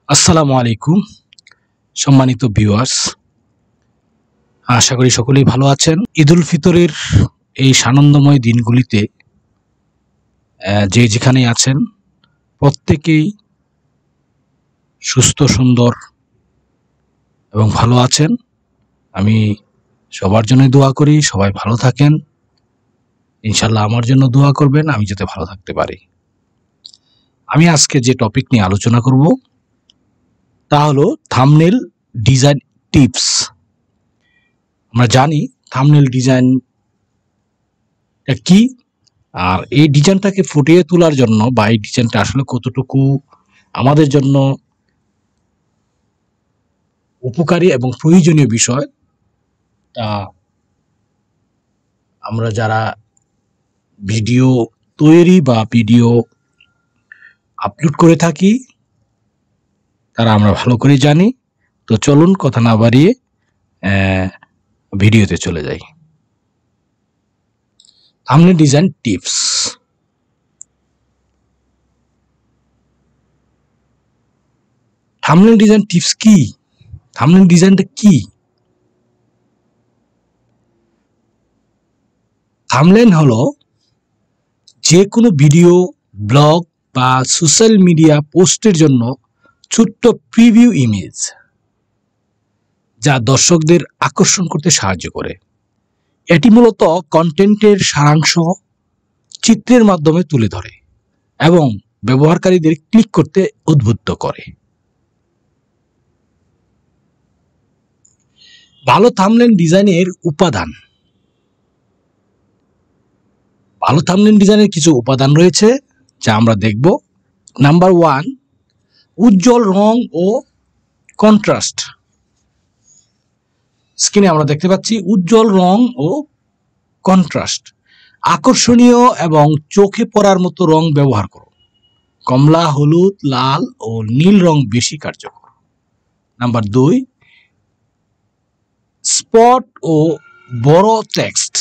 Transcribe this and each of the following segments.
আসসালামু আলাইকুম সম্মানিত ভিউয়ার্স, আশা করি সকলেই ভালো আছেন। ঈদুল ফিতরের এই সানন্দময় দিনগুলিতে যে যেখানেই আছেন প্রত্যেকেই সুস্থ সুন্দর এবং ভালো আছেন। আমি সবার জন্য দোয়া করি, সবাই ভালো থাকেন। ইনশাল্লাহ আমার জন্য দোয়া করবেন আমি যাতে ভালো থাকতে পারি। আমি আজকে যে টপিক নিয়ে আলোচনা করব তা হলো থাম্বনেল ডিজাইন টিপস। আমরা জানি থাম্বনেল ডিজাইন কি, আর এই ডিজাইনটাকে ফুটিয়ে তোলার জন্য বা এই ডিজাইনটা আসলে কতটুকু আমাদের জন্য উপকারী এবং প্রয়োজনীয় বিষয়, তা আমরা যারা ভিডিও তৈরি বা ভিডিও আপলোড করে থাকি তারা আমরা ভালো করে জানি। তো চলুন কথা না বাড়িয়ে ভিডিওতে চলে যাই। Thumbnail design tips. Thumbnail design tips কি? থাম্বনেল ডিজাইনটা কি? থাম্বনেল হলো যে কোনো ভিডিও, ব্লগ বা সোশ্যাল মিডিয়া পোস্টের জন্য ছোট্ট প্রিভিউ ইমেজ, যা দর্শকদের আকর্ষণ করতে সাহায্য করে। এটি মূলত কন্টেন্টের সারাংশ চিত্রের মাধ্যমে তুলে ধরে এবং ব্যবহারকারীদের ক্লিক করতে উদ্বুদ্ধ করে। ভালো থাম্বনেল ডিজাইনের উপাদান। ভালো থাম্বনেল ডিজাইনের কিছু উপাদান রয়েছে যা আমরা দেখব। নাম্বার 1, উজ্জ্বল রং ও কন্ট্রাস্ট। স্ক্রিনে আমরা দেখতে পাচ্ছি উজ্জ্বল রং ও কন্ট্রাস্ট। আকর্ষণীয় এবং চোখে পড়ার মতো রং ব্যবহার করুন। কমলা, হলুদ, লাল ও নীল রং বেশি কার্যকর। নাম্বার 2, স্পট ও বড় টেক্সট।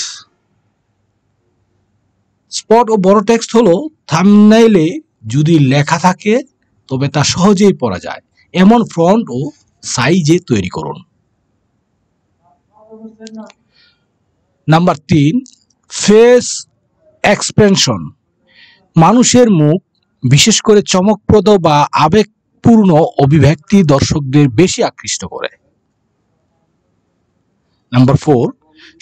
স্পট ও বড় টেক্সট হলো থাম্বনেইলে যদি লেখা থাকে তবে তা সহজেই পড়া যায় এমন ফন্ট ও সাইজে তৈরি করুন। Number 3, face expression. মানুষের মুখ, বিশেষ করে চমকপ্রদ বা আবেগপূর্ণ অভিব্যক্তি দর্শকদের বেশি আকৃষ্ট করে। নাম্বার 4,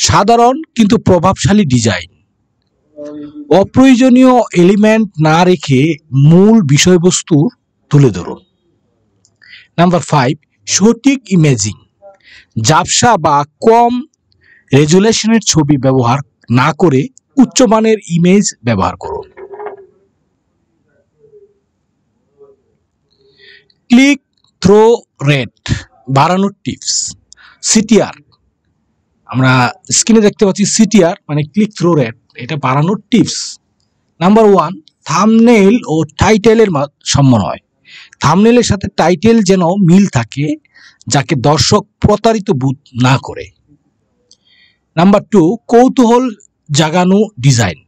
সাধারণ কিন্তু প্রভাবশালী ডিজাইন। অপ্রয়োজনীয় এলিমেন্ট না রেখে মূল বিষয়বস্তু তুলে ধরুন। নাম্বার 5, সঠিক ইমেজিং। ঝাপসা বা কম রেজুলেশনের ছবি ব্যবহার না করে উচ্চমানের ইমেজ ব্যবহার করুন। ক্লিক থ্রো রেট বাড়ানোর টিপস। সিটিআর, আমরা স্ক্রিনে দেখতে পাচ্ছি সিটিআর মানে ক্লিক থ্রো রেট, এটা বাড়ানোর টিপস। নাম্বার 1, থাম্বনেইল ও টাইটেলের সমন্বয়। থাম্বনেইলের সাথে টাইটেল যেন মিল থাকে, যাকে দর্শক প্রতারিত বোধ না করে। নাম্বার 2, কৌতূহল জাগানো ডিজাইন।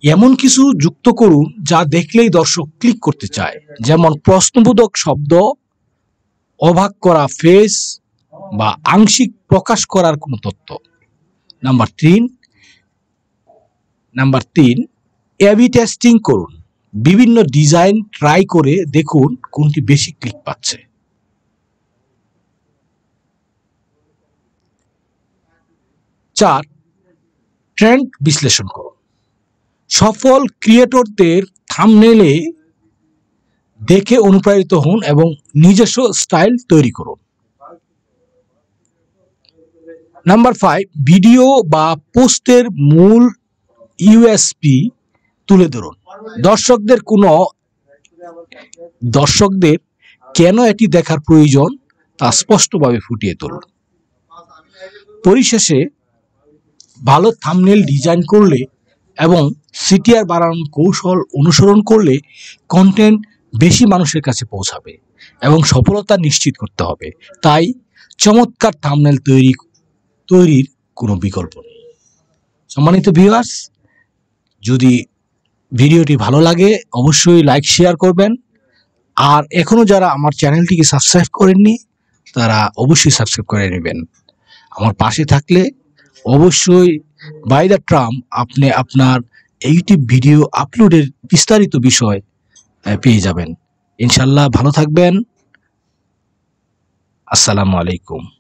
এমন কিছু যুক্ত করুন যা দেখলেই দর্শক ক্লিক করতে চায়, যেমন প্রশ্নবোধক শব্দ, অবাক করা ফেস বা আংশিক প্রকাশ করার কোনো তথ্য। নাম্বার 3, এ/বি টেস্টিং করুন। বিভিন্ন ডিজাইন ট্রাই করে দেখুন কোনটি বেশি ক্লিক পাচ্ছে। চার, ট্রেন্ড বিশ্লেষণ করুন। সফল ক্রিয়েটরদের থাম্বনেইলে দেখে অনুপ্রাণিত হন এবং নিজস্ব স্টাইল তৈরি করুন। নাম্বার 5, ভিডিও বা পোস্টের মূল ইউএসপি তুলে ধরুন। দর্শকদের কেন এটি দেখার প্রয়োজন তা স্পষ্টভাবে ফুটিয়ে তুলুন। পরিশেষে, ভালো থাম্বনেল ডিজাইন করলে এবং সিটিআর বাড়ানোর কৌশল অনুসরণ করলে কন্টেন্ট বেশি মানুষের কাছে পৌঁছাবে এবং সফলতা নিশ্চিত করতে হবে। তাই চমৎকার থাম্বনেল তৈরির কোনো বিকল্প নেই। সম্মানিত ভিউয়ার্স, যদি ভিডিওটি ভালো লাগে অবশ্যই লাইক শেয়ার করবেন। আর এখনো যারা আমার চ্যানেলটিকে সাবস্ক্রাইব করেননি তারা অবশ্যই সাবস্ক্রাইব করে নেবেন। আমার পাশে থাকলে অবশ্যই বাই দ্য ট্রাম আপনি আপনার ইউটিউব ভিডিও আপলোডের বিস্তারিত বিষয় পেয়ে যাবেন। ইনশাল্লাহ ভালো থাকবেন। আসসালামু আলাইকুম।